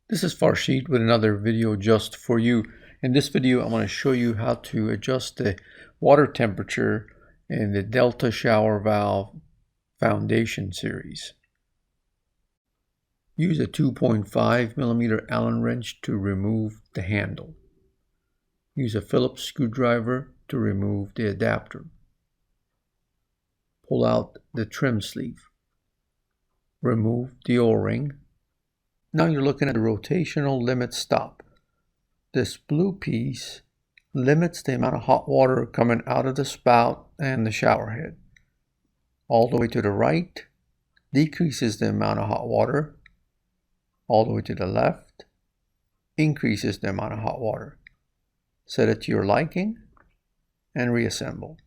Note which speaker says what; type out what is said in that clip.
Speaker 1: This is Farshid with another video just for you. In this video, I'm going to show you how to adjust the water temperature in the Delta Shower Valve Foundation series. Use a 2.5mm Allen wrench to remove the handle. Use a Phillips screwdriver to remove the adapter. Pull out the trim sleeve. Remove the O-ring. Now you're looking at the rotational limit stop. This blue piece limits the amount of hot water coming out of the spout and the shower head. All the way to the right decreases the amount of hot water. All the way to the left increases the amount of hot water. Set it to your liking and reassemble.